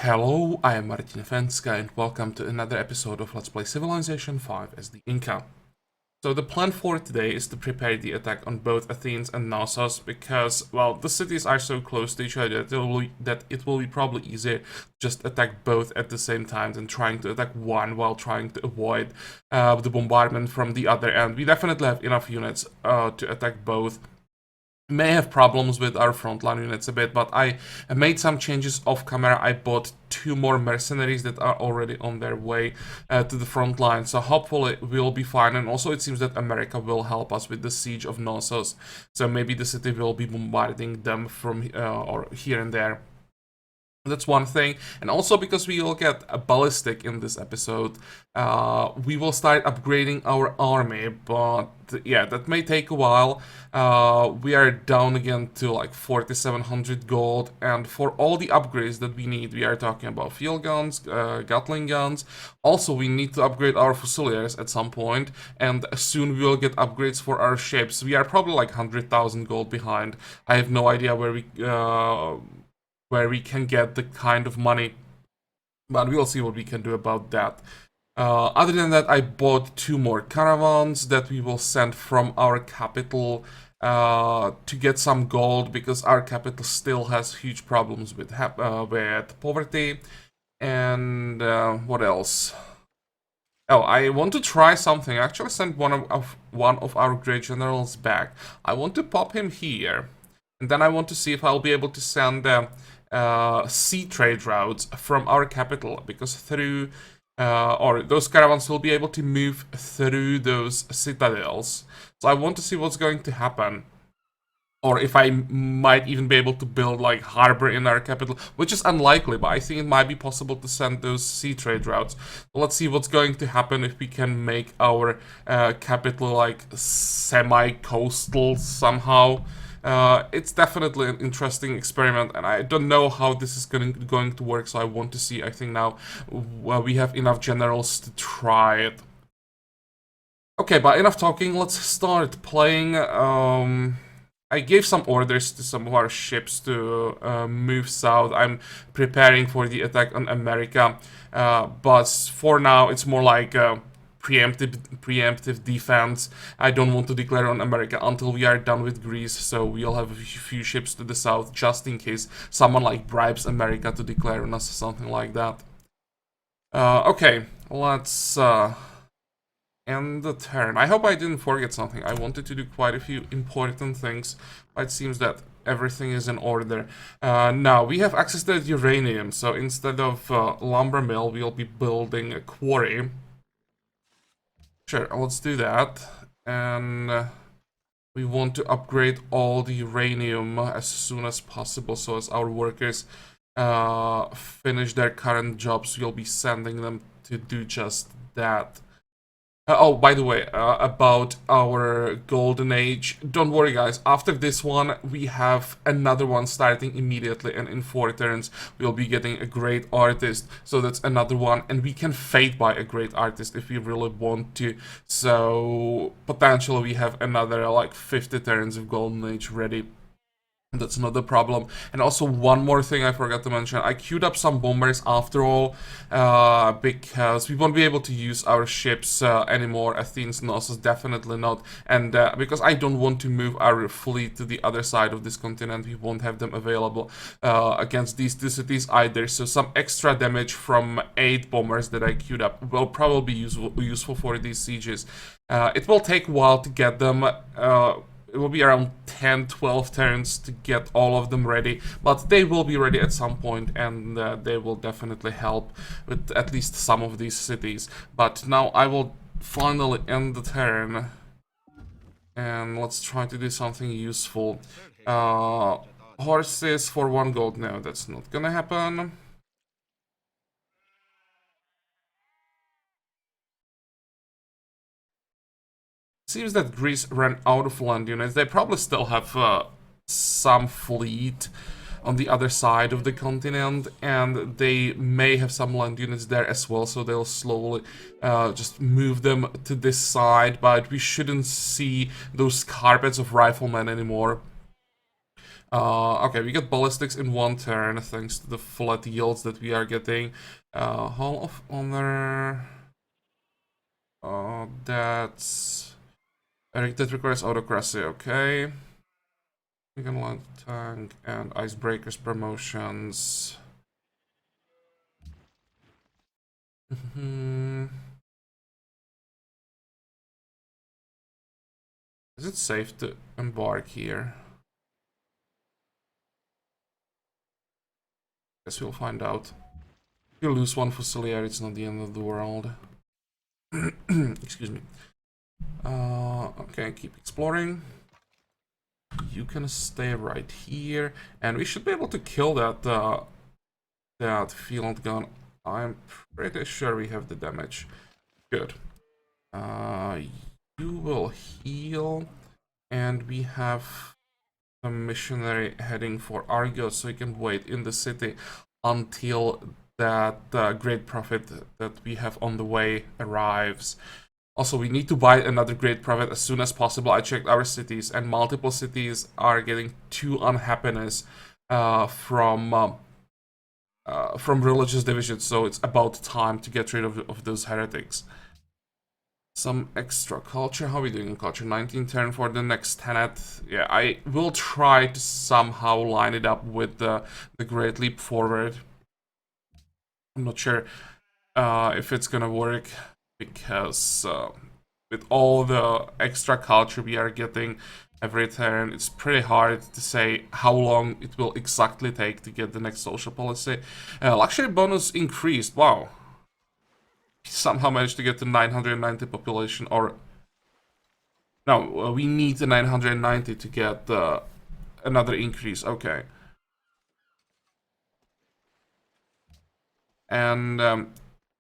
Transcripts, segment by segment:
Hello, I am Martin Fencka and welcome to another episode of Let's Play Civilization 5 as the Inca. So the plan for today is to prepare the attack on both Athens and Knossos because, well, the cities are so close to each other that it will be probably easier just attack both at the same time than trying to attack one while trying to avoid the bombardment from the other end. We definitely have enough units to attack both. May have problems with our frontline units a bit, but I made some changes off camera. I bought 2 more mercenaries that are already on their way to the front line, so hopefully we'll be fine. And also it seems that America will help us with the siege of Knossos, so maybe the city will be bombarding them from or here and there. That's one thing. And also because we will get a ballistic in this episode, we will start upgrading our army, but yeah, that may take a while. We are down again to like 4,700 gold, and for all the upgrades that we need, we are talking about field guns, Gatling guns. Also, we need to upgrade our fusiliers at some point, and soon we will get upgrades for our ships. We are probably like 100,000 gold behind. I have no idea where we can get the kind of money, but we'll see what we can do about that. Other than that, I bought 2 more caravans that we will send from our capital to get some gold, because our capital still has huge problems with poverty. And what else? Oh, I want to try something. I actually sent one of our great generals back. I want to pop him here, and then I want to see if I'll be able to send sea trade routes from our capital, because through or those caravans will be able to move through those citadels. So I want to see what's going to happen, or if I might even be able to build like harbor in our capital, which is unlikely, but I think it might be possible to send those sea trade routes. Let's see what's going to happen if we can make our capital like semi-coastal somehow. It's definitely an interesting experiment, and I don't know how this is going to work, so I want to see. I think now we have enough generals to try it. Okay, but enough talking, let's start playing. I gave some orders to some of our ships to move south. I'm preparing for the attack on America, but for now it's more like preemptive defense. I don't want to declare on America until we are done with Greece, so we'll have a few ships to the south just in case someone like bribes America to declare on us or something like that. Okay, let's end the turn. I hope I didn't forget something. I wanted to do quite a few important things, but it seems that everything is in order. Now, we have access to uranium, so instead of lumber mill, we'll be building a quarry. Sure, let's do that. And we want to upgrade all the uranium as soon as possible, so as our workers finish their current jobs, we'll be sending them to do just that. Oh, by the way, about our golden age, don't worry guys, after this one we have another one starting immediately, and in 4 turns we'll be getting a great artist, so that's another one, and we can fade by a great artist if we really want to, so potentially we have another like 50 turns of golden age ready. That's not a problem. And also one more thing I forgot to mention, I queued up some bombers after all, because we won't be able to use our ships anymore. Athens, Knossos, definitely not. And because I don't want to move our fleet to the other side of this continent, we won't have them available against these 2 cities either. So some extra damage from 8 bombers that I queued up will probably be useful for these sieges. It will take a while to get them. It will be around 10-12 turns to get all of them ready, but they will be ready at some point, and they will definitely help with at least some of these cities. But now I will finally end the turn, and let's try to do something useful. Horses for 1 gold. No, that's not gonna happen. Seems that Greece ran out of land units. They probably still have some fleet on the other side of the continent, and they may have some land units there as well, so they'll slowly just move them to this side, but we shouldn't see those carpets of riflemen anymore. Okay, we get ballistics in one turn thanks to the flat yields that we are getting. Hall of Honor. That's Eric, that requires autocracy, okay. We can land tank and icebreakers promotions. Is it safe to embark here? Guess we'll find out. If you lose one Fusilier, it's not the end of the world. Excuse me. Okay, keep exploring. You can stay right here, and we should be able to kill that that field gun. I'm pretty sure we have the damage. Good. You will heal, and we have a missionary heading for Argos, so you can wait in the city until that great prophet that we have on the way arrives. Also, we need to buy another great prophet as soon as possible. I checked our cities, and multiple cities are getting 2 unhappiness from religious divisions, so it's about time to get rid of those heretics. Some extra culture. How are we doing in culture? 19 turn for the next tenet. Yeah, I will try to somehow line it up with the Great Leap Forward. I'm not sure if it's gonna work, because with all the extra culture we are getting every turn, it's pretty hard to say how long it will exactly take to get the next social policy. Luxury bonus increased. Wow. Somehow managed to get to 990 population, or no, we need the 990 to get another increase. Okay. And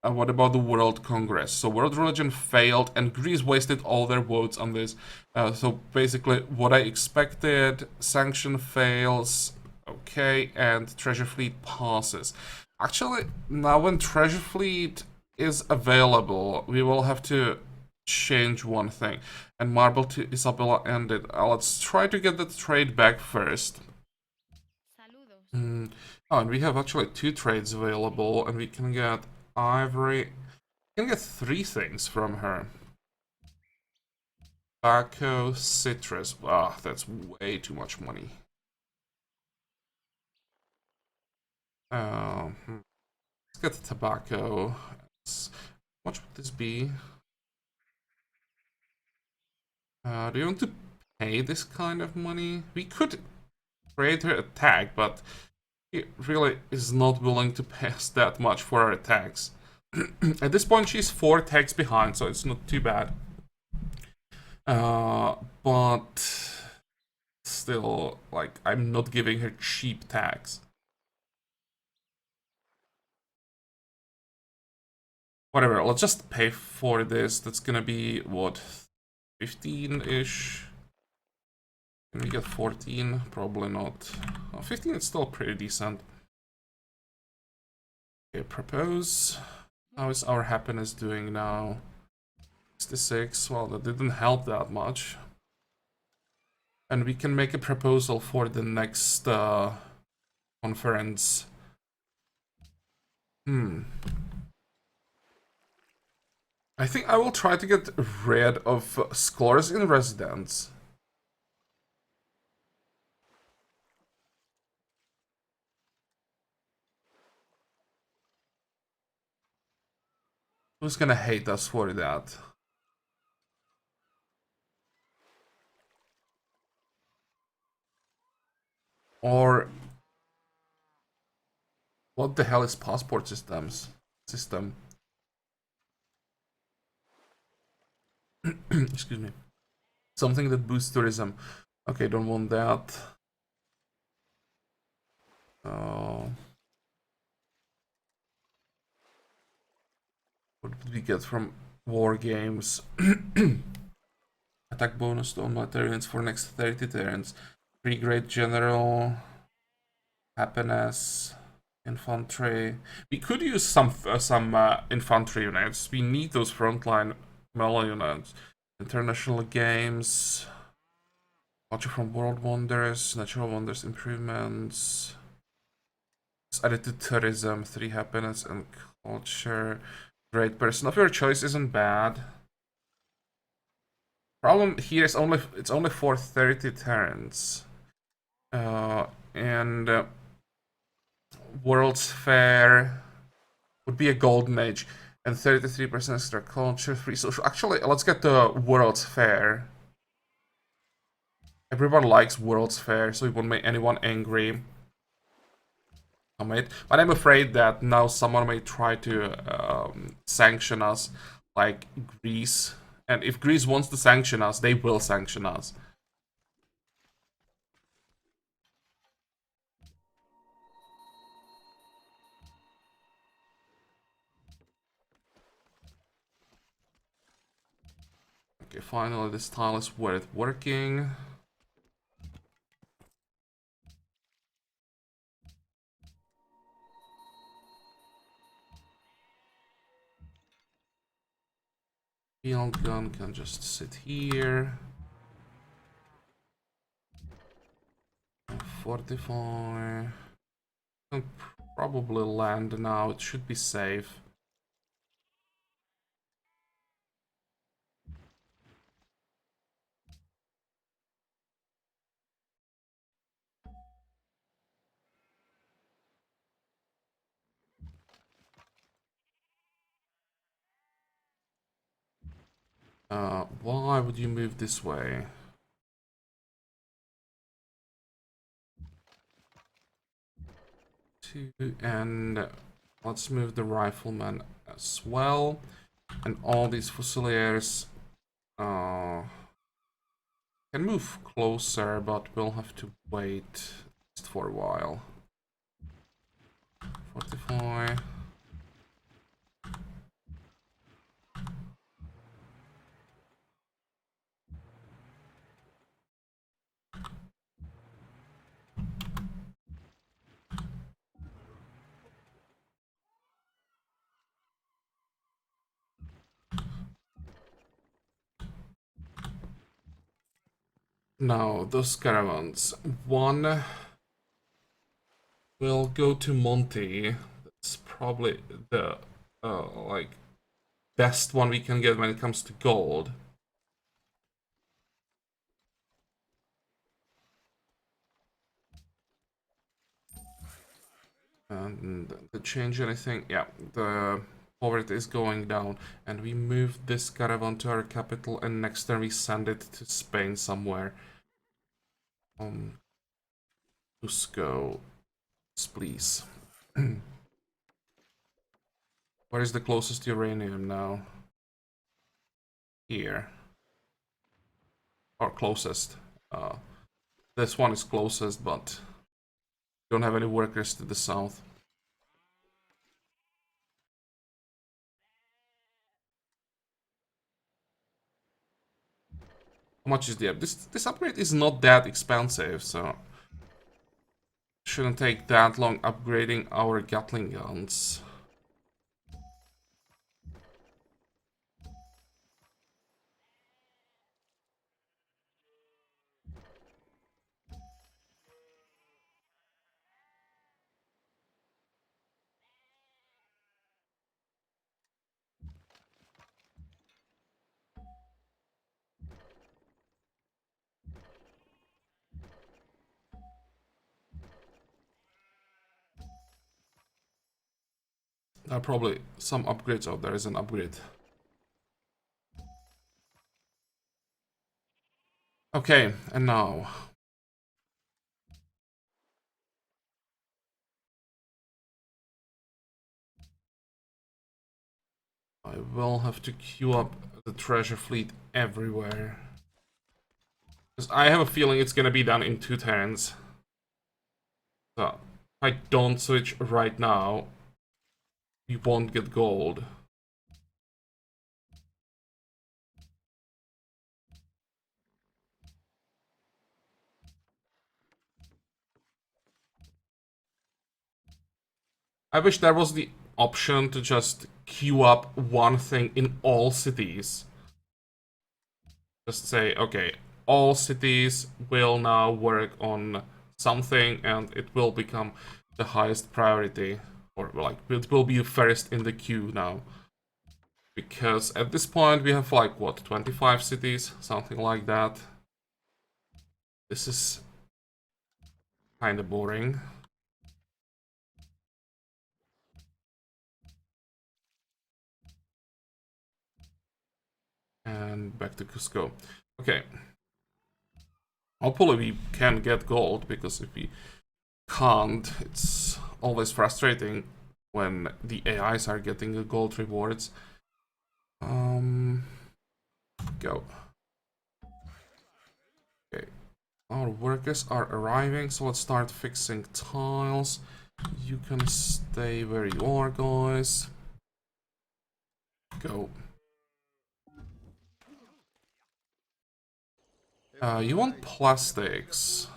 what about the World Congress? So World Religion failed, and Greece wasted all their votes on this. So basically, what I expected: sanction fails, okay, and Treasure Fleet passes. Actually, now when Treasure Fleet is available, we will have to change one thing. And Marble to Isabella ended. Let's try to get the trade back first. Oh, and we have actually 2 trades available, and we can get ivory. We can get 3 things from her. Tobacco, citrus. Ah, that's way too much money. Let's get the tobacco. How much would this be? Do you want to pay this kind of money? We could trade her attack, but he really is not willing to pay us that much for our attacks. At this point, she's 4 attacks behind, so it's not too bad. But still, like, I'm not giving her cheap tax. Whatever, let's just pay for this. That's gonna be, what, 15-ish? Can we get 14? Probably not. Oh, 15 is still pretty decent. Okay, propose. How is our happiness doing now? 66. Well, that didn't help that much. And we can make a proposal for the next conference. I think I will try to get rid of scholars in residence. Who's gonna hate us for that? Or what the hell is passport system? Excuse me. Something that boosts tourism. Okay, don't want that. What did we get from war games? Attack bonus to all militarians for next 30 turns. Free great general. Happiness. Infantry. We could use some infantry units. We need those frontline melee units. International games. Culture from World Wonders, Natural Wonders improvements. It's added to tourism, 3 happiness and culture. Great person of your choice isn't bad. Problem here is it's only for 30 turns. And World's Fair would be a golden age. And 33% extra culture, free social. Actually, let's get the World's Fair. Everyone likes World's Fair, so it won't make anyone angry. But I'm afraid that now someone may try to sanction us, like Greece. And if Greece wants to sanction us, they will sanction us. Okay, finally this tile is worth working. Field gun can just sit here. Fortify. Can probably land now. It should be safe. Why would you move this way? And let's move the rifleman as well. And all these fusiliers can move closer, but we'll have to wait just for a while. Fortify. Now, those caravans. One will go to Monty. That's probably the like best one we can get when it comes to gold. And to change anything, yeah, the poverty is going down, and we move this caravan to our capital, and next turn we send it to Spain somewhere. Cusco, please. Where is the closest uranium now? Here. Or closest. This one is closest, but don't have any workers to the south. How much is the upgrade? This upgrade is not that expensive, so shouldn't take that long upgrading our Gatling guns. There are probably some upgrades out there. Is an upgrade. Okay, and now I will have to queue up the treasure fleet everywhere. Because I have a feeling it's gonna be done in 2 turns. So, if I don't switch right now, we won't get gold. I wish there was the option to just queue up one thing in all cities. Just say, okay, all cities will now work on something, and it will become the highest priority, or like it will be first in the queue now. Because at this point we have like what, 25 cities, something like that. This is kind of boring. And back to Cusco. Okay. Hopefully we can get gold, because if we can't, it's always frustrating when the AIs are getting the gold rewards. Go. Okay. Our workers are arriving, so let's start fixing tiles. You can stay where you are, guys. Go. You want plastics.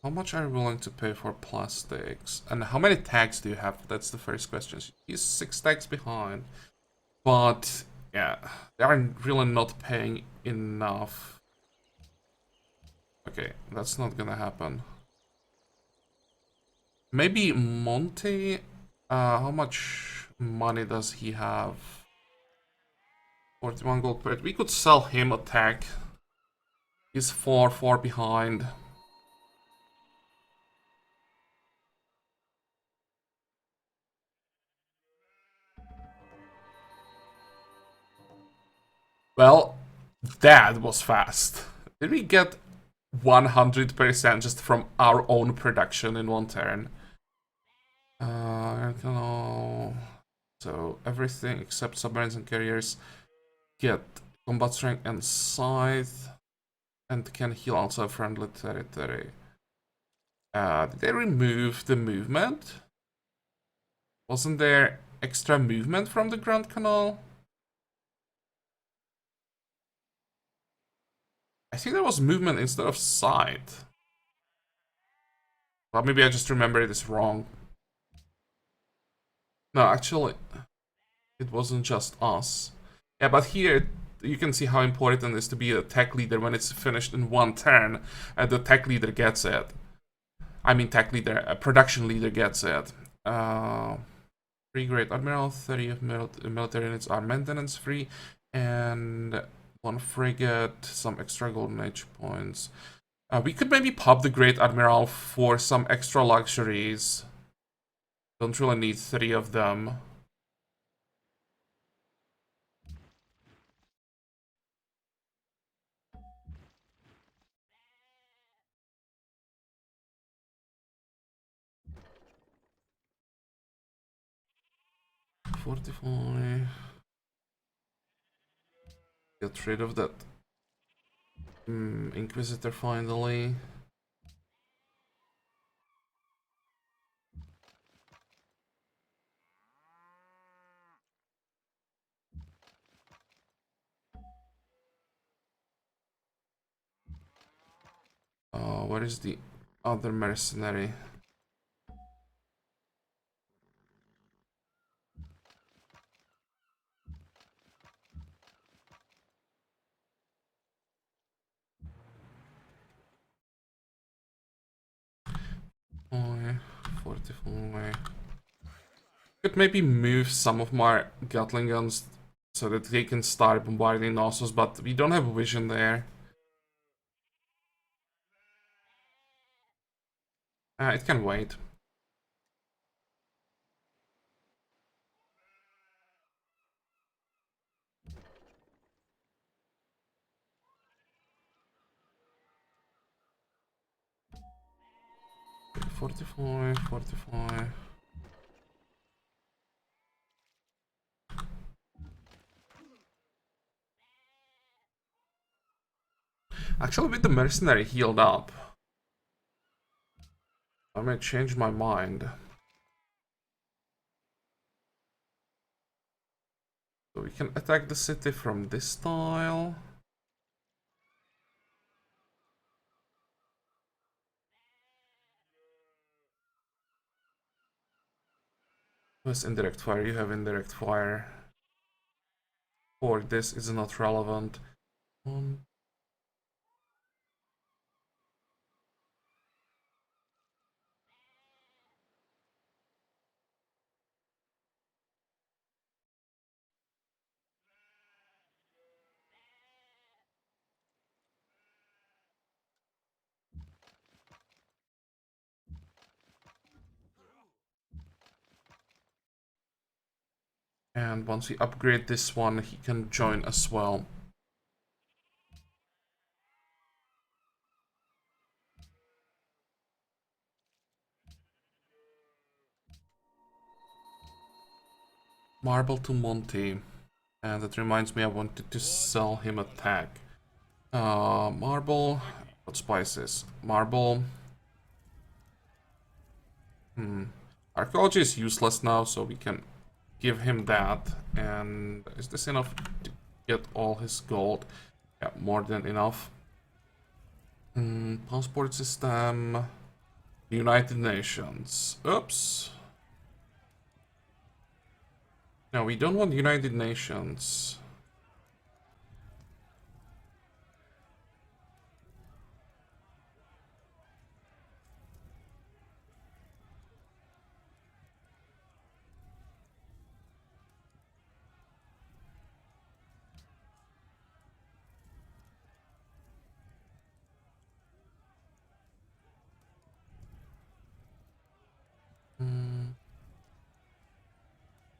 How much are you willing to pay for plastics? And how many tags do you have? That's the first question. He's 6 tags behind. But, yeah, they are really not paying enough. Okay, that's not gonna happen. Maybe Monty? How much money does he have? 41 gold per. We could sell him a tag. He's 4 behind. Well, that was fast. Did we get 100% just from our own production in one turn? So everything except submarines and carriers get combat strength and scythe, and can heal also friendly territory. Did they remove the movement? Wasn't there extra movement from the Grand Canal? I think there was movement instead of scythe. Well, maybe I just remember this wrong. No, actually, it wasn't just us. Yeah, but here you can see how important it is to be a tech leader when it's finished in one turn, and the tech leader gets it. I mean, tech leader, a production leader gets it. 3 Great Admiral, 30 of military units are maintenance free, and 1 frigate, some extra golden age points. We could maybe pop the Great Admiral for some extra luxuries. Don't really need 3 of them. Fortify. Get rid of that Inquisitor finally. Where is the other mercenary? Fortify. Could maybe move some of my Gatling guns so that they can start bombarding Knossos, but we don't have a vision there. It can wait. Fortify. Actually, with the mercenary healed up, I may change my mind. So we can attack the city from this tile. Who has indirect fire? You have indirect fire. For this is not relevant. Um, and once we upgrade this one, he can join as well. Marble to Monty. And that reminds me, I wanted to sell him a tag. Marble. What spices? Marble. Archaeology is useless now, so we can give him that. And is this enough to get all his gold? Yeah, more than enough. Passport system. United Nations. Oops. No, we don't want United Nations.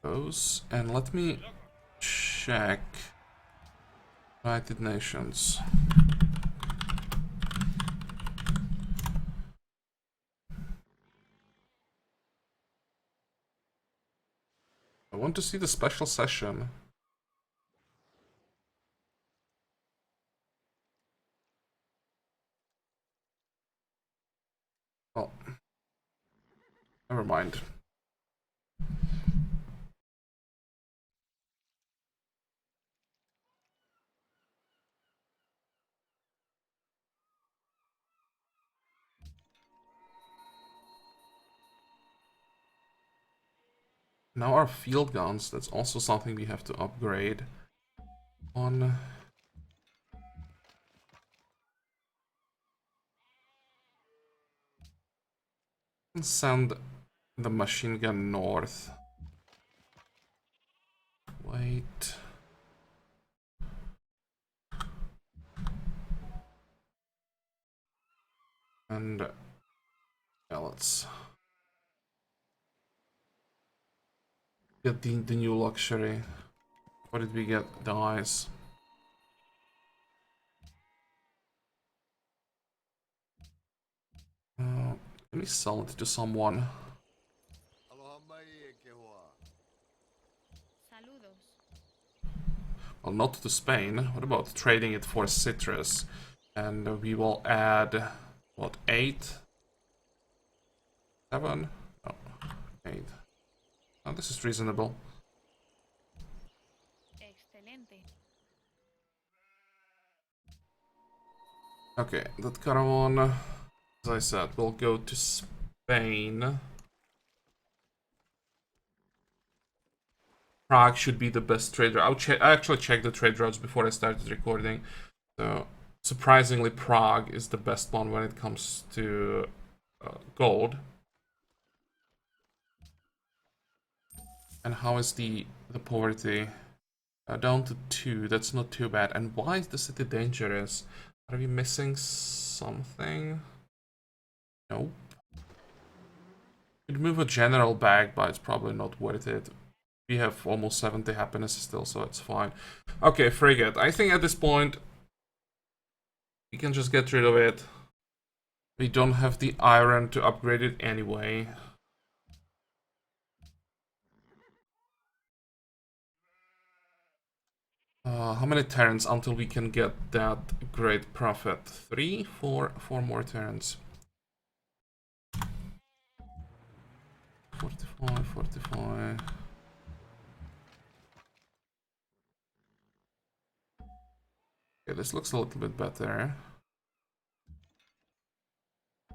Those. And let me check United Nations. I want to see the special session. Oh. Never mind. Now our field guns, that's also something we have to upgrade on. Send the machine gun north. Wait. And yeah, let's get the new luxury. What did we get? The eyes. Let me sell it to someone. Well, not to Spain. What about trading it for citrus? And we will add, what, 8? 7? Oh, 8. Oh, this is reasonable. Okay, that caravan, as I said, will go to Spain. Prague should be the best trader. I actually checked the trade routes before I started recording. So, surprisingly, Prague is the best one when it comes to gold. And how is the poverty? Down to 2, that's not too bad. And why is the city dangerous? Are we missing something? Nope. Could move a general back, but it's probably not worth it. We have almost 70 happiness still, so it's fine. Okay, frigate. I think at this point, we can just get rid of it. We don't have the iron to upgrade it anyway. How many turns until we can get that great profit? 3, 4 more turns. 45, 45. Okay, this looks a little bit better.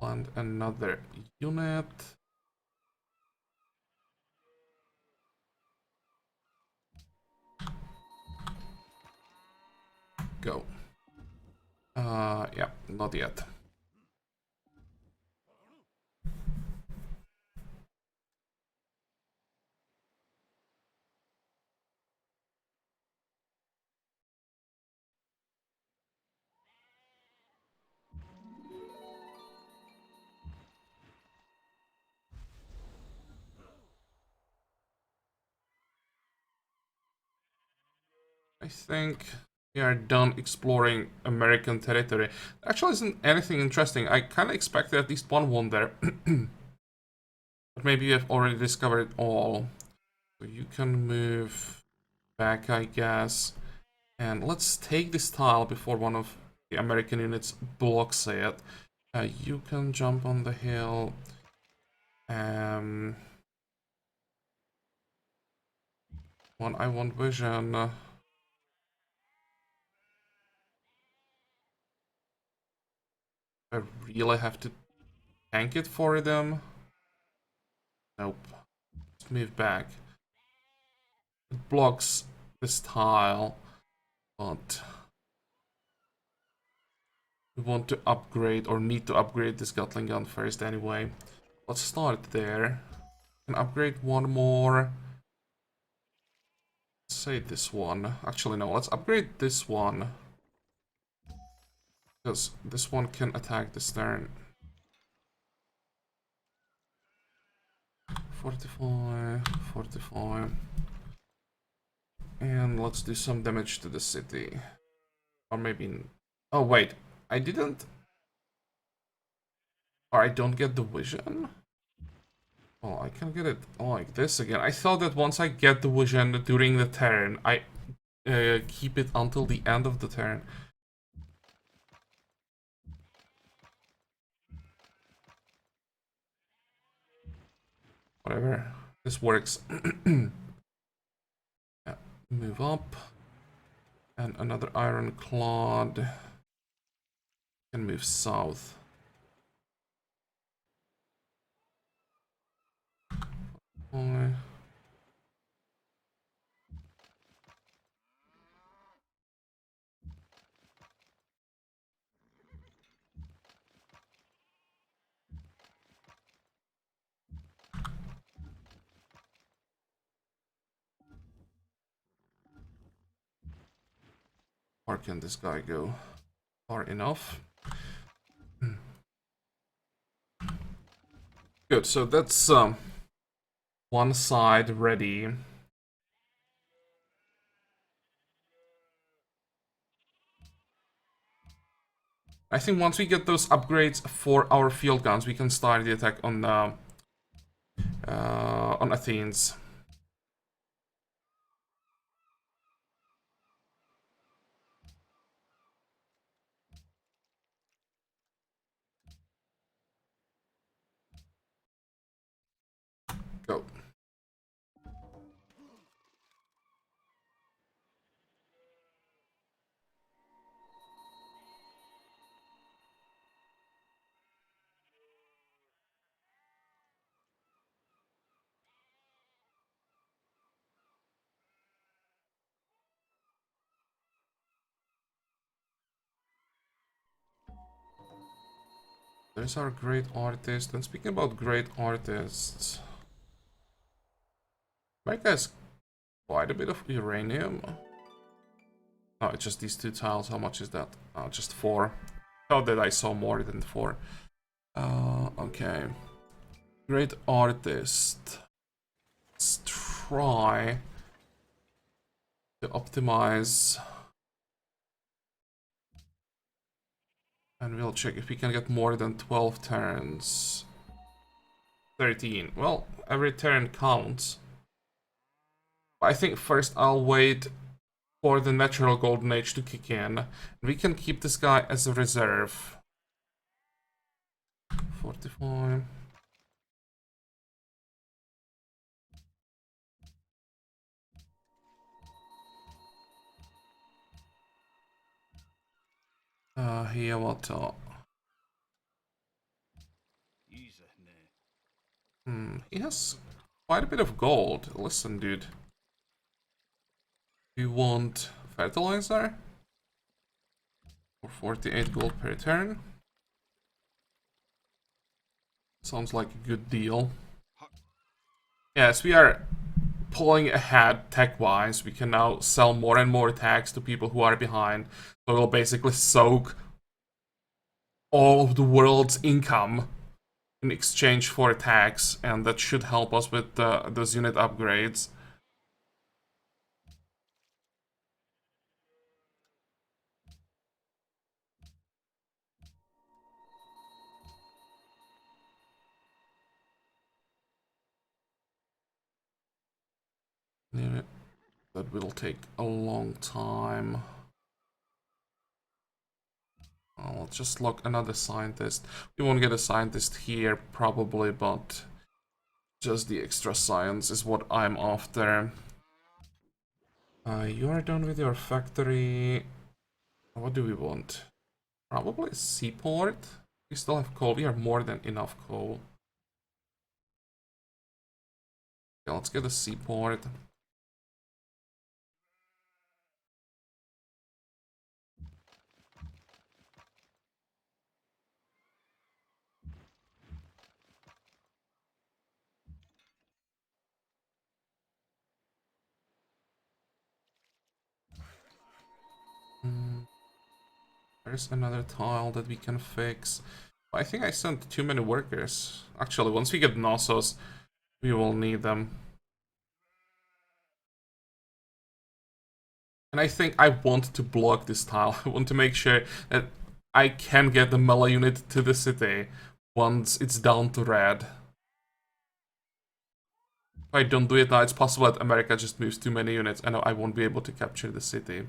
And another unit. Go. Yeah, not yet. I think we are done exploring American territory. Actually, isn't anything interesting. I kind of expected at least one wonder. But maybe I've already discovered it all. So you can move back, I guess. And let's take this tile before one of the American units blocks it. You can jump on the hill. I want vision. I really have to tank it for them? Nope. Just move back. It blocks this tile, but we want to upgrade or need to upgrade this Gatling gun first anyway. Let's start there. And upgrade one more. Let's say this one. Actually, no, let's upgrade this one. Because this one can attack this turn. 45, 45. And let's do some damage to the city. Or maybe... Oh, wait. I didn't... Or I don't get the vision? Oh, I can get it like this again. I thought that once I get the vision during the turn, I keep it until the end of the turn. Whatever. This works. Yeah, move up. And another ironclad can move south. Where can this guy go? Far enough. Good, so that's one side ready. I think once we get those upgrades for our field guns, we can start the attack on Athens. Go. There's our great artist. And speaking about great artists, America has quite a bit of uranium. Oh, it's just these two tiles. How much is that? Oh, just 4. Thought that I saw more than 4. Okay. Great artist. Let's try to optimize. And we'll check if we can get more than 12 turns. 13. Well, every turn counts. I think first I'll wait for the natural golden age to kick in. We can keep this guy as a reserve. 45. Here what? He has quite a bit of gold. Listen, dude. You want fertilizer? For 48 gold per turn. Sounds like a good deal. Yes, we are pulling ahead tech-wise. We can now sell more and more tags to people who are behind. So we'll basically soak all of the world's income in exchange for tags, and that should help us with those unit upgrades. Yeah, that will take a long time. I'll just lock another scientist. We won't get a scientist here, probably, but just the extra science is what I'm after. You are done with your factory. What do we want? Probably a seaport. We still have coal. We have more than enough coal. Okay, let's get a seaport. There's another tile that we can fix. I think I sent too many workers. Actually, once we get Knossos, we will need them. And I think I want to block this tile. I want to make sure that I can get the melee unit to the city once it's down to red. If I don't do it now, it's possible that America just moves too many units and I won't be able to capture the city.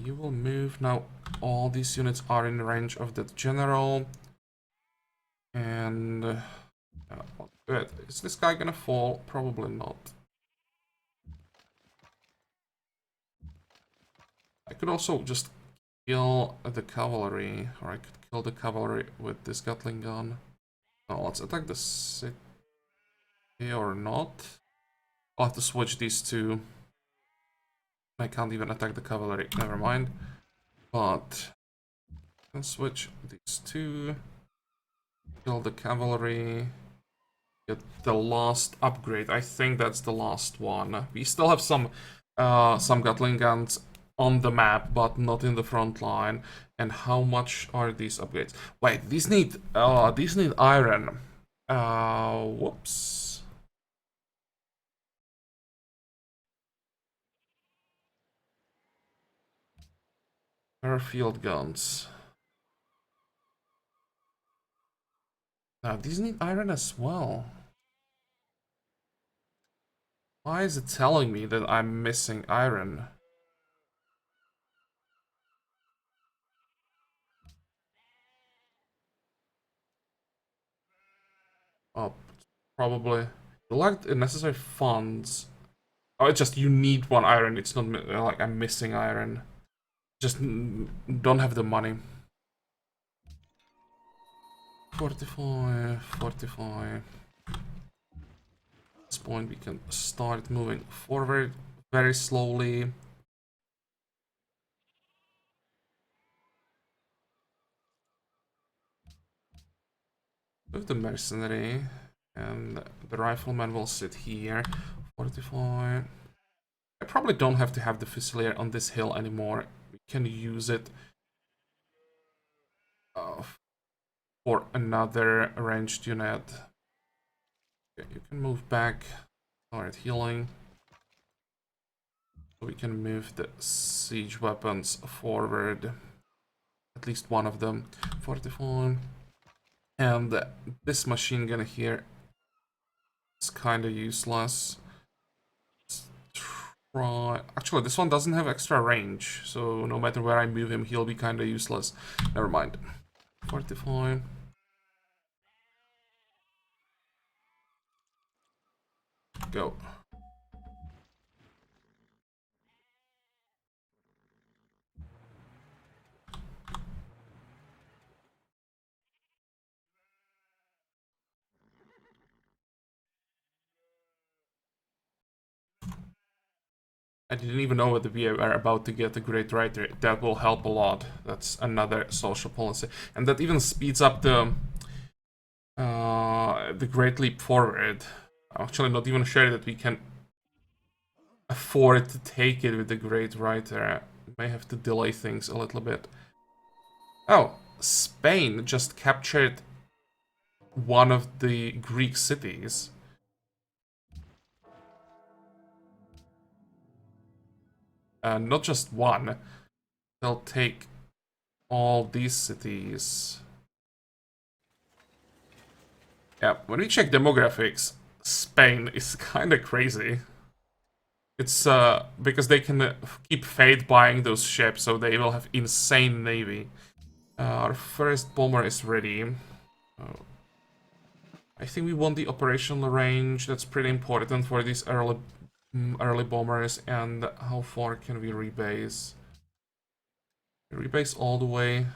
You will move. Now all these units are in range of the general. And... good. Is this guy gonna fall? Probably not. I could also just kill the cavalry, or I could kill the cavalry with this Gatling gun. Now let's attack the city or not. I'll have to switch these two. I can't even attack the cavalry, never mind. But I can switch these two. Kill the cavalry. Get the last upgrade. I think that's the last one. We still have some Gatling guns on the map, but not in the front line. And how much are these upgrades? Wait, these need iron. Whoops. Airfield guns. Now these need iron as well. Why is it telling me that I'm missing iron? Oh, probably. You lacked necessary funds. Oh, it's just you need one iron. It's not like I'm missing iron. Just don't have the money. 45, 45. At this point we can start moving forward very slowly. With the mercenary, and the rifleman will sit here. 45. I probably don't have to have the Fusilier on this hill anymore. We can use it for another ranged unit. Okay, you can move back. Alright, healing. We can move the siege weapons forward. At least one of them. 44. And this machine gun here is kind of useless. Let's try... Actually, this one doesn't have extra range, so no matter where I move him, he'll be kind of useless. Never mind. 45. Go. I didn't even know that we are about to get a great writer. That will help a lot. That's another social policy. And that even speeds up the Great Leap Forward. I'm actually not even sure that we can afford to take it with the Great Writer. We may have to delay things a little bit. Oh, Spain just captured one of the Greek cities. Not just one. They'll take all these cities. Yeah, when we check demographics, Spain is kinda crazy. It's because they can keep Fate buying those ships, so they will have insane navy. Our first bomber is ready. I think we want the operational range. That's pretty important for these early bombers. And how far can we rebase? Rebase all the way,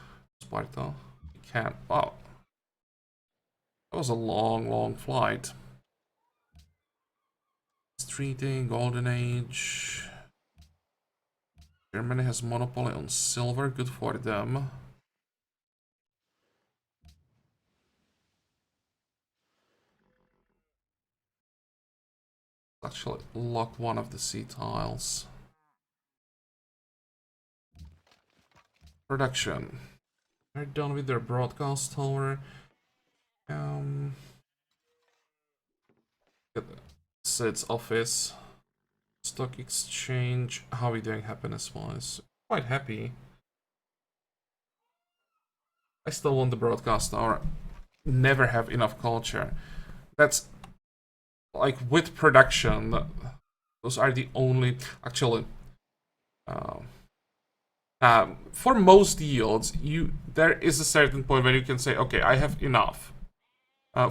Sparta. We can't. Wow, that was a long flight. Streeting, Golden Age. Germany has monopoly on silver. Good for them. Actually, lock one of the sea tiles. Production. They're done with their broadcast tower. Sid's office. Stock exchange. How are we doing happiness wise? Quite happy. I still want the broadcast tower. Never have enough culture. That's like with production. Those are the only. Actually, for most yields, there is a certain point where you can say, okay, I have enough.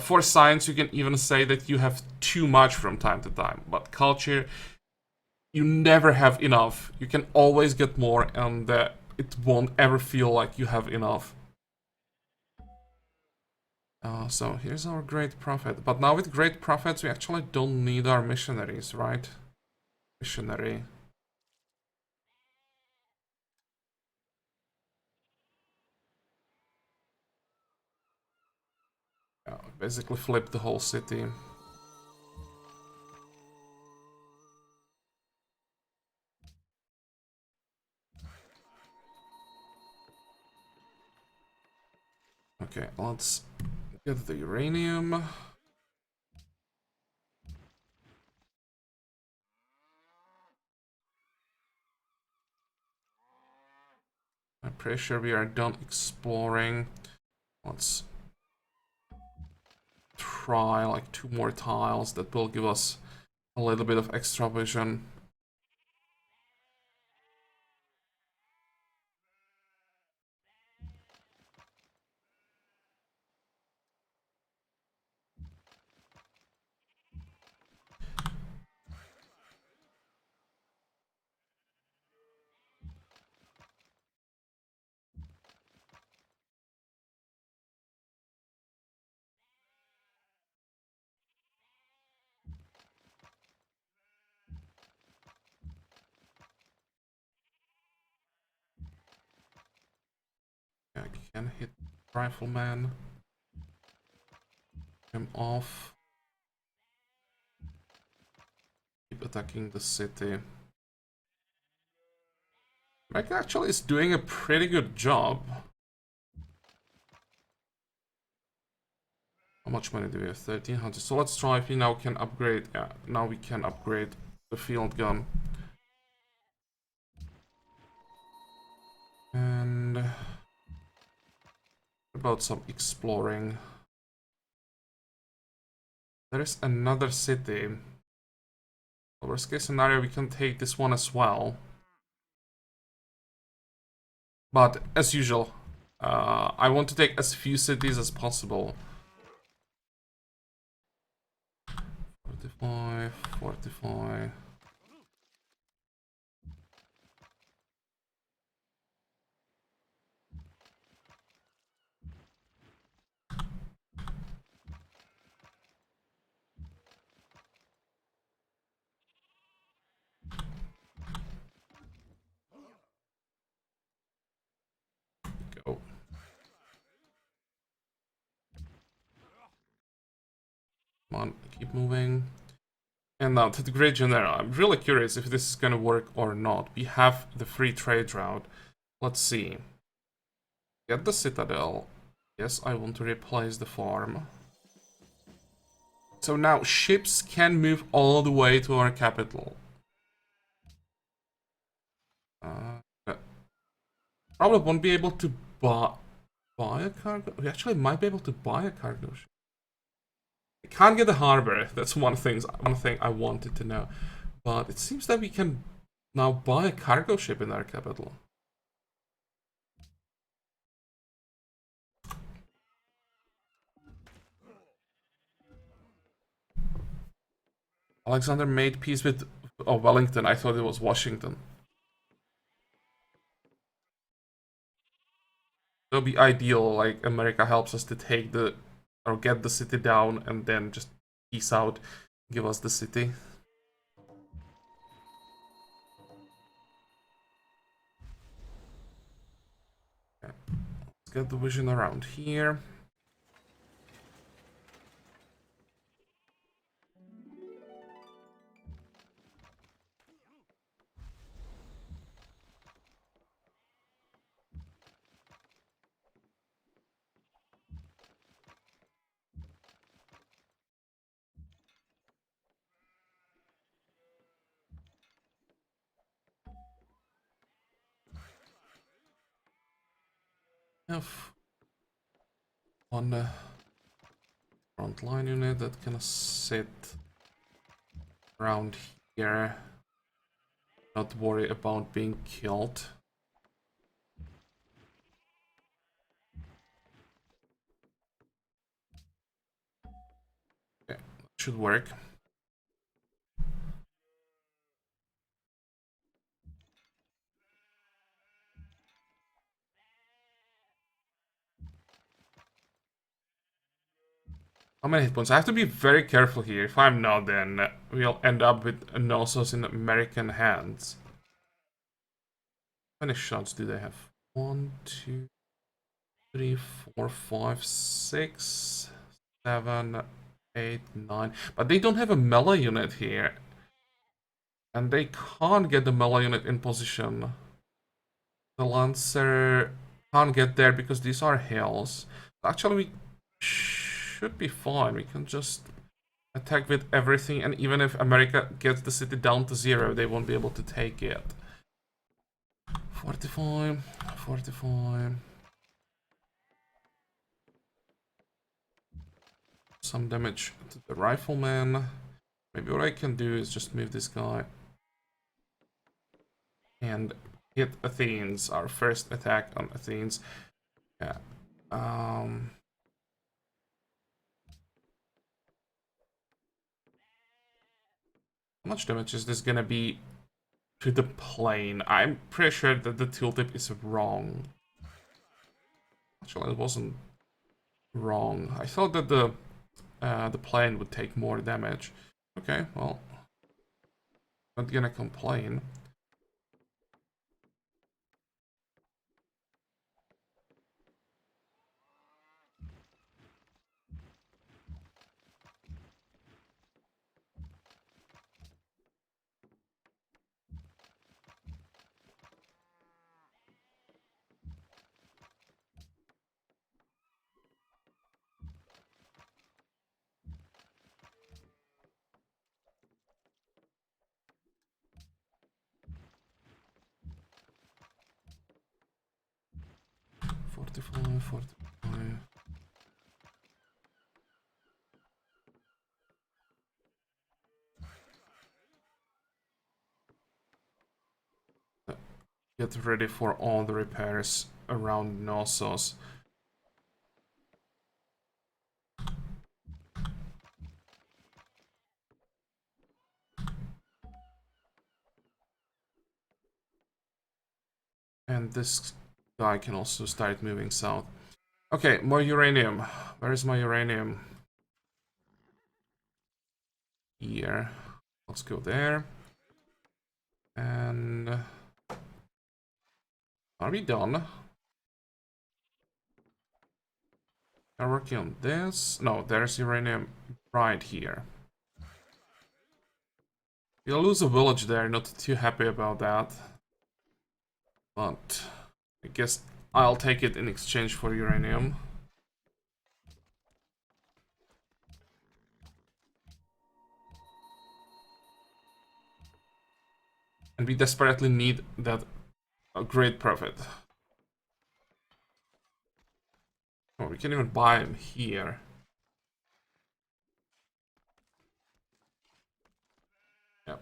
For science, you can even say that you have too much from time to time. But culture, you never have enough. You can always get more, and it won't ever feel like you have enough. So here's our great prophet. But now with great prophets, we actually don't need our missionaries, right? Missionary. Basically flip the whole city. Okay, let's get the uranium. I'm pretty sure we are done exploring. Let's try like 2 more tiles. That will give us a little bit of extra vision. I can hit Rifleman. Him off. Keep attacking the city. Mech actually is doing a pretty good job. How much money do we have? 1300. So let's try if we now can upgrade. Yeah, now we can upgrade the field gun. And about some exploring. There is another city. Worst case scenario, we can take this one as well. But as usual, I want to take as few cities as possible. 45, 45. keep moving. And now to the Great General. I'm really curious if this is gonna work or not. We have the free trade route. Let's see. Get the Citadel. Yes, I want to replace the farm. So now ships can move all the way to our capital. Probably won't be able to buy a cargo. We actually might be able to buy a cargo ship. I can't get the harbor. That's one thing I wanted to know. But it seems that we can now buy a cargo ship in our capital. Alexander made peace with Wellington. I thought it was Washington. It'll be ideal, like America helps us to take the or get the city down and then just peace out, give us the city. Okay. Let's get the vision around here. Have one front line unit that can sit around here, not worry about being killed. Okay, that should work. How many hit points? I have to be very careful here. If I'm not, then we'll end up with Knossos in American hands. How many shots do they have? 1, 2, 3, 4, 5, 6, 7, 8, 9. But they don't have a melee unit here. And they can't get the melee unit in position. The Lancer can't get there because these are hills. Actually, we should be fine. We can just attack with everything, and even if America gets the city down to 0, they won't be able to take it. 45, 45. Some damage to the rifleman. Maybe what I can do is just move this guy and hit Athens, our first attack on Athens. Yeah. How much damage is this gonna be to the plane? I'm pretty sure that the tooltip is wrong. Actually, it wasn't wrong. I thought that the plane would take more damage. Okay, well, not gonna complain. Forty-five, 45. Get ready for all the repairs around Knossos. And this guy can also start moving south. Okay, more uranium. Where is my uranium? Here. Let's go there. And are we done? I'm working on this. No, there's uranium right here. We'll lose a village there, not too happy about that. But I guess I'll take it in exchange for uranium. And we desperately need that great profit. Oh, we can even buy him here. Yep.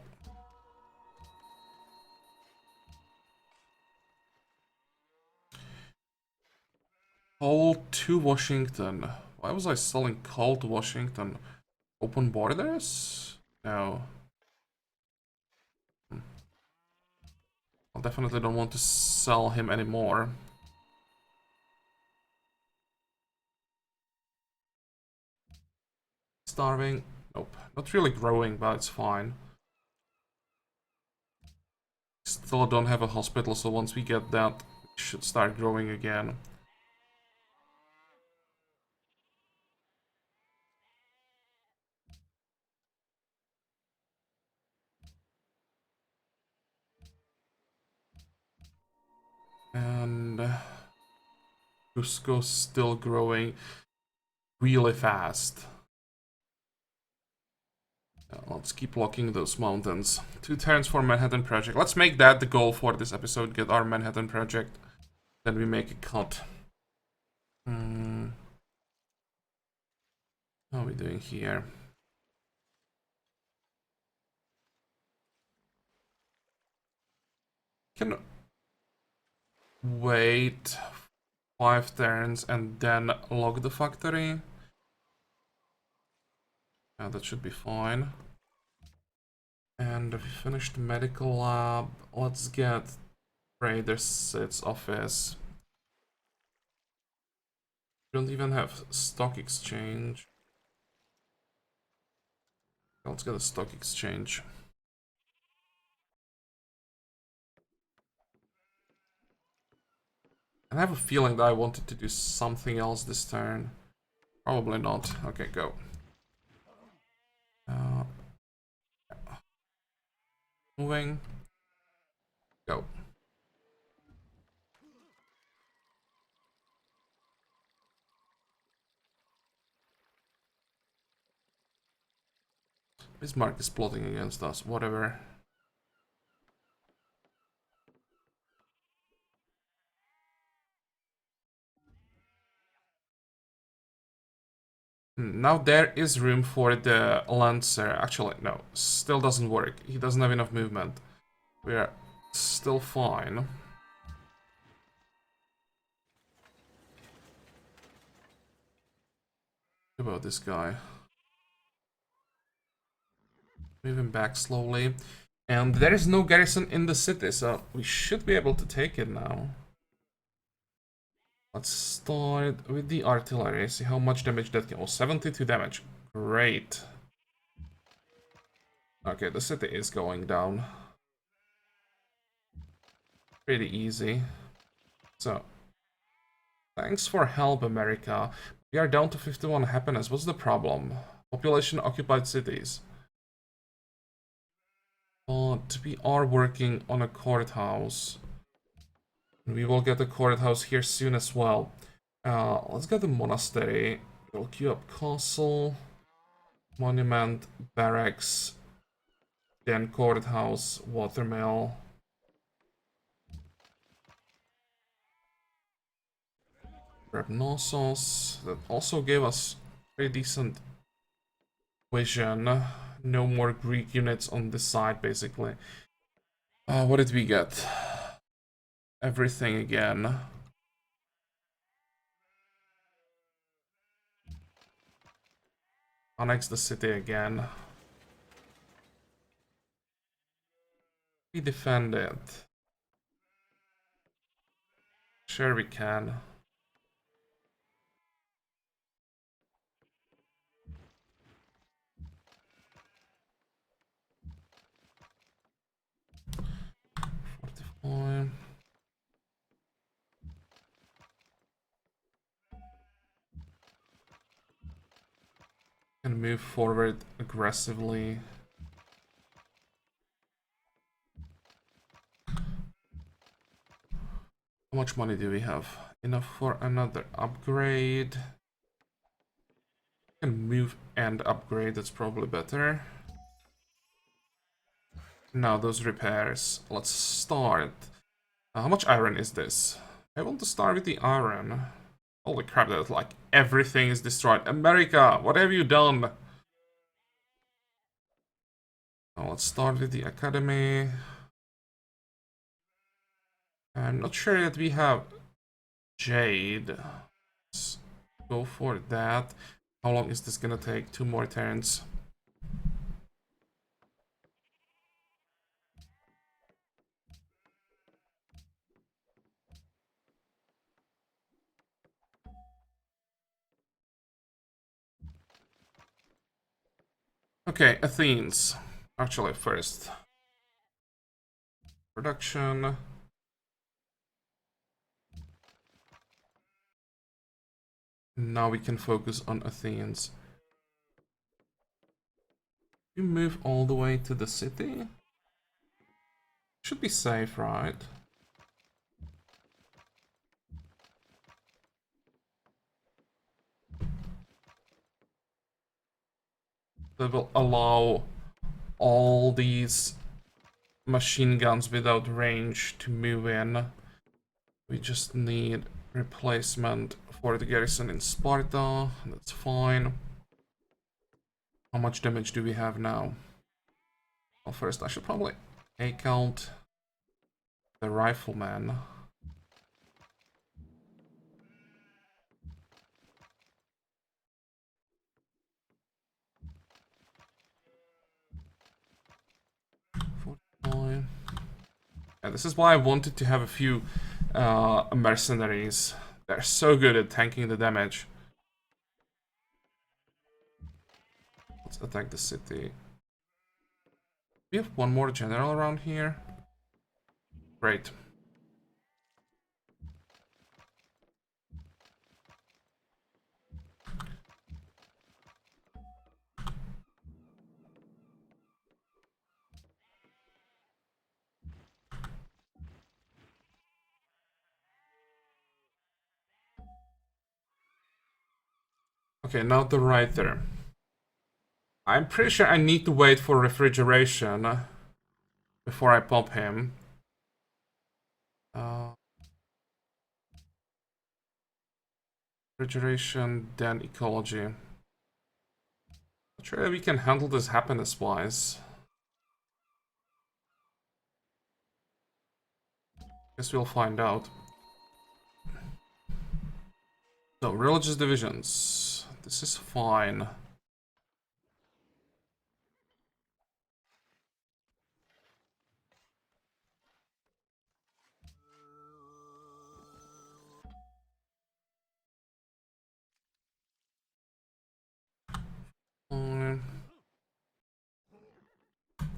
Coal to Washington. Why was I selling coal to Washington? Open borders? No. I definitely don't want to sell him anymore. Starving? Nope. Not really growing, but it's fine. Still don't have a hospital, so once we get that, it should start growing again. And Cusco's still growing really fast. Let's keep blocking those mountains. 2 turns for Manhattan Project. Let's make that the goal for this episode. Get our Manhattan Project. Then we make a cut. How are we doing here? Can wait 5 turns and then log the factory. Yeah, that should be fine. And we finished the medical lab. Let's get Trader's office. We don't even have stock exchange. Let's get a stock exchange. I have a feeling that I wanted to do something else this turn. Probably not. Okay, go. Moving. Go. Bismarck is plotting against us. Whatever. Now there is room for the Lancer. Actually, no. Still doesn't work. He doesn't have enough movement. We are still fine. What about this guy? Move him back slowly. And there is no garrison in the city, so we should be able to take it now. Let's start with the artillery. See how much damage that can. Oh, 72 damage. Great. Okay, the city is going down. Pretty easy. So, thanks for help, America. We are down to 51 happiness. What's the problem? Population occupied cities. But we are working on a courthouse. We will get a courthouse here soon as well. Let's get the monastery. We'll queue up castle, monument, barracks, then courthouse, watermill. Grab Knossos. That also gave us pretty decent vision. No more Greek units on this side, basically. What did we get? Everything again. Annex the city again. We defend it. Sure we can. Fortify. And move forward aggressively. How much money do we have? Enough for another upgrade. Can move and upgrade, that's probably better. Now those repairs. Let's start. How much iron is this? I want to start with the iron. Holy crap, that's like everything is destroyed. America, what have you done? Now let's start with the academy. I'm not sure that we have Jade. Let's go for that. How long is this gonna take? 2 more turns. Okay, Athens. Actually, first. Production. Now we can focus on Athens. You move all the way to the city? Should be safe, right? That will allow all these machine guns without range to move in. We just need replacement for the garrison in Sparta. That's fine. How much damage do we have now? Well, first I should probably take out the rifleman. And this is why I wanted to have a few mercenaries. They're so good at tanking the damage. Let's attack the city. We have one more general around here. Great. Okay, now the writer. I'm pretty sure I need to wait for refrigeration before I pop him. Refrigeration, then ecology. Not sure we can handle this happiness-wise. Guess we'll find out. So, religious divisions. This is fine.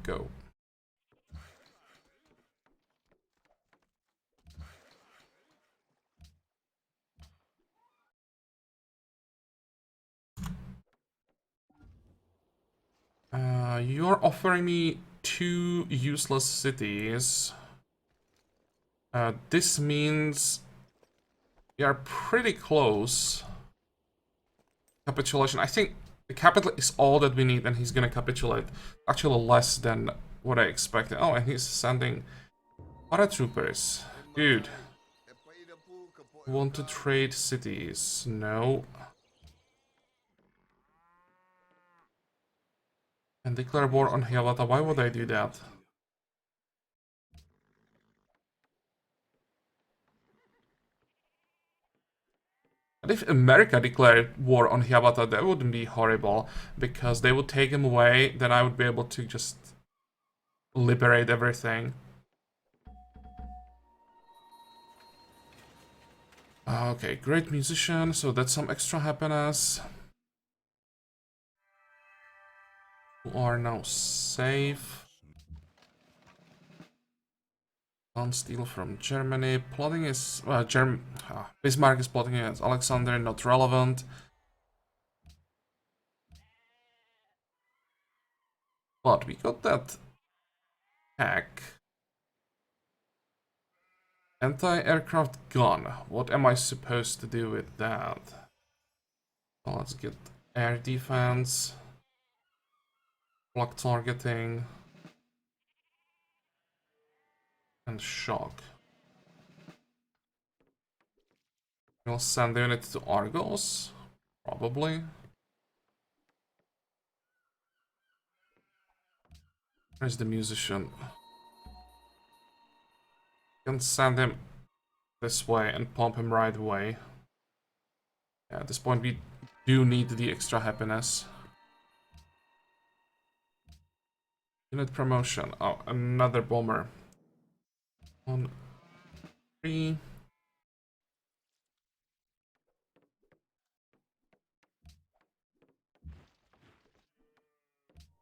Go. You're offering me 2 useless cities. This means we are pretty close. Capitulation. I think the capital is all that we need, and he's gonna capitulate. Actually, less than what I expected. Oh, and he's sending paratroopers. Dude. Want to trade cities? No. And declare war on Hiawatha. Why would I do that? But if America declared war on Hiawatha, that wouldn't be horrible, because they would take him away, then I would be able to just liberate everything. Okay, great musician, so that's some extra happiness. You are now safe. Can't steal from Germany. Plotting is... Bismarck is plotting against Alexander, not relevant. But we got that hack. Anti-aircraft gun. What am I supposed to do with that? Well, let's get air defense, block targeting, and shock. We'll send the unit to Argos, probably. Where's the musician? Can send him this way and pump him right away. Yeah, at this point we do need the extra happiness. Unit promotion. Oh, another bomber. 1, 3.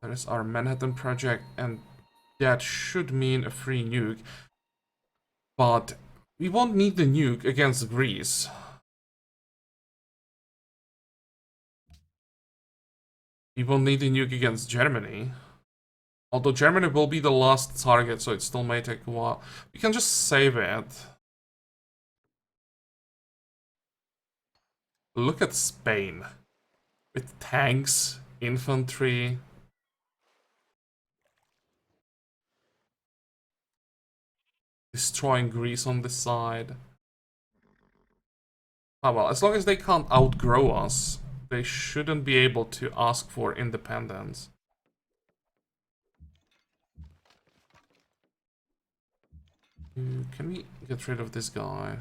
That is our Manhattan project, and that should mean a free nuke. But we won't need the nuke against Greece. We won't need the nuke against Germany. Although Germany will be the last target, so it still may take a while. We can just save it. Look at Spain. With tanks, infantry. Destroying Greece on this side. Ah well, as long as they can't outgrow us, they shouldn't be able to ask for independence. Can we get rid of this guy?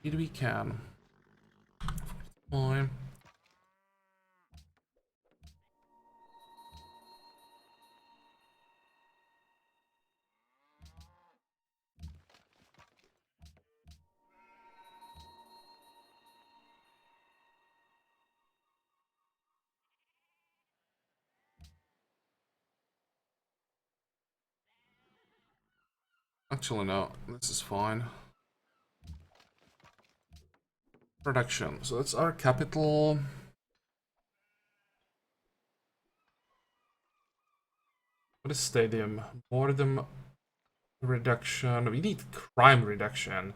Indeed we can. Fine. Actually, no. This is fine. Production. So that's our capital. What is stadium? Boredom reduction. We need crime reduction.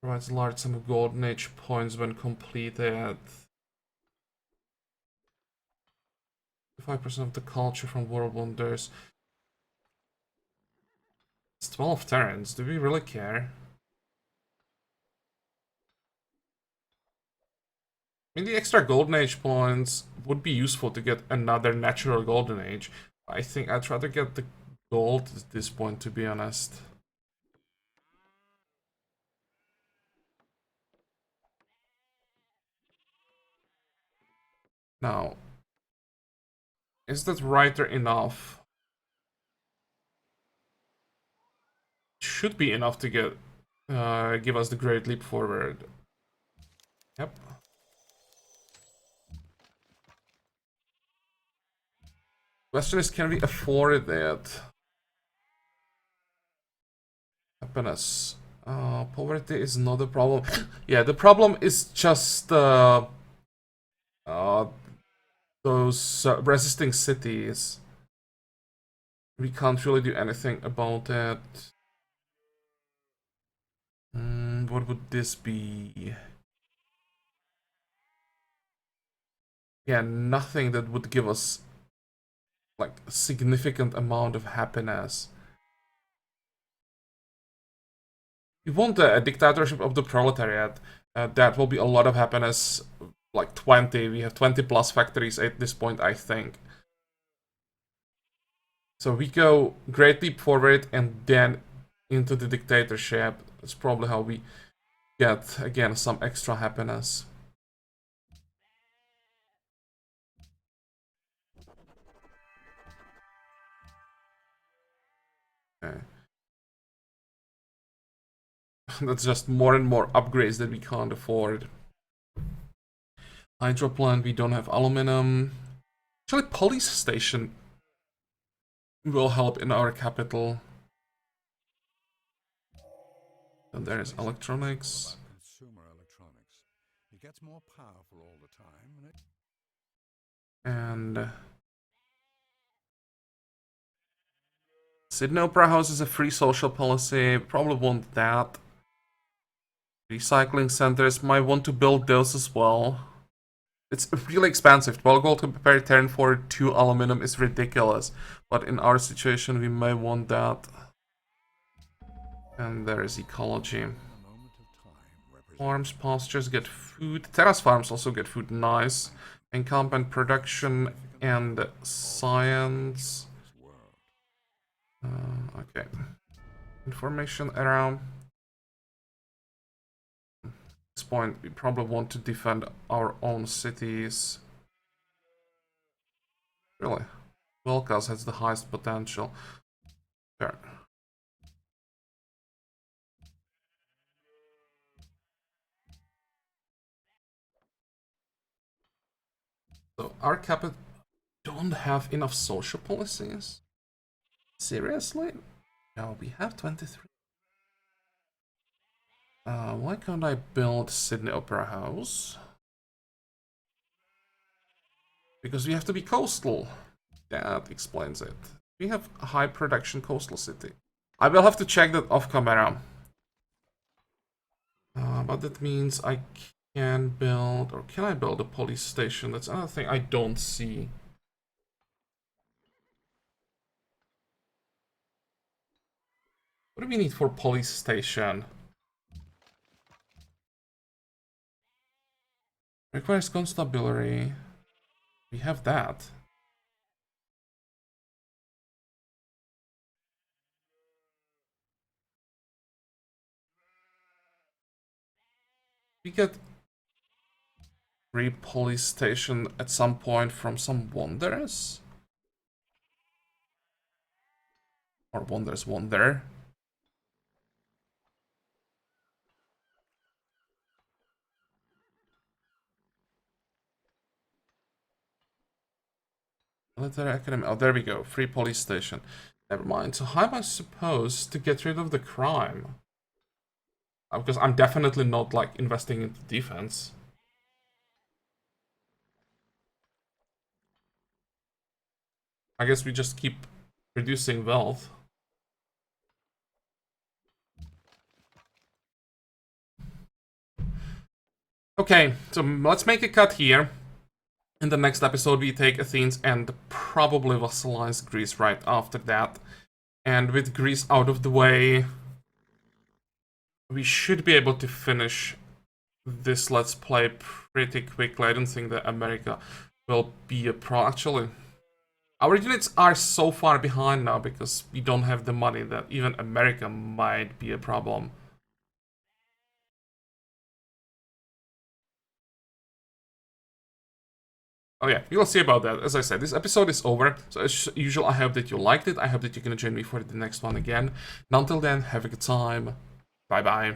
Provides large sum of golden age points when completed. 5% of the culture from World Wonders. It's 12 turns. Do we really care? I mean, the extra golden age points would be useful to get another natural golden age. I think I'd rather get the gold at this point, to be honest. Now, is that writer enough? Should be enough to get give us the great leap forward. Yep. Question is, can we afford it? Happiness. Poverty is not a problem. Yeah, the problem is just those resisting cities. We can't really do anything about it. What would this be? Yeah, nothing that would give us like a significant amount of happiness. We want a dictatorship of the proletariat. That will be a lot of happiness. Like 20. We have 20 plus factories at this point, I think. So we go great leap forward and then into the dictatorship. That's probably how we get, again, some extra happiness. Okay. That's just more and more upgrades that we can't afford. Hydro plant, we don't have aluminum. Actually, police station will help in our capital. And there's electronics. Consumer electronics. It gets more powerful all the time. And Sydney Opera House is a free social policy. Probably want that. Recycling centers, might want to build those as well. It's really expensive. 12 gold to prepare turn for 2 aluminum is ridiculous. But in our situation, we may want that. And there is ecology. Farms, pastures get food. Terrace farms also get food. Nice. Encampment, production, and science. Okay. Information around. At this point, we probably want to defend our own cities. Really? Velkas has the highest potential. Sure. So our capital don't have enough social policies. Seriously? No, we have 23. Why can't I build Sydney Opera House? Because we have to be coastal. That explains it. We have a high production coastal city. I will have to check that off camera. But that means I can build, or can I build a police station? That's another thing I don't see. What do we need for police station? Requires constabulary. We have that. We get free police station at some point from some wanderers? Or wanderers wander? Military Academy. Oh, there we go. Free police station. Never mind. So how am I supposed to get rid of the crime? Because I'm definitely not, like, investing into defense. I guess we just keep reducing wealth. Okay, so let's make a cut here. In the next episode, we take Athens and probably vassalize Greece right after that. And with Greece out of the way, we should be able to finish this Let's Play pretty quickly. I don't think that America will be a pro. Actually, our units are so far behind now because we don't have the money that even America might be a problem. Oh yeah, we'll see about that. As I said, this episode is over. So as usual, I hope that you liked it. I hope that you're gonna join me for the next one again. And until then, have a good time. Bye bye.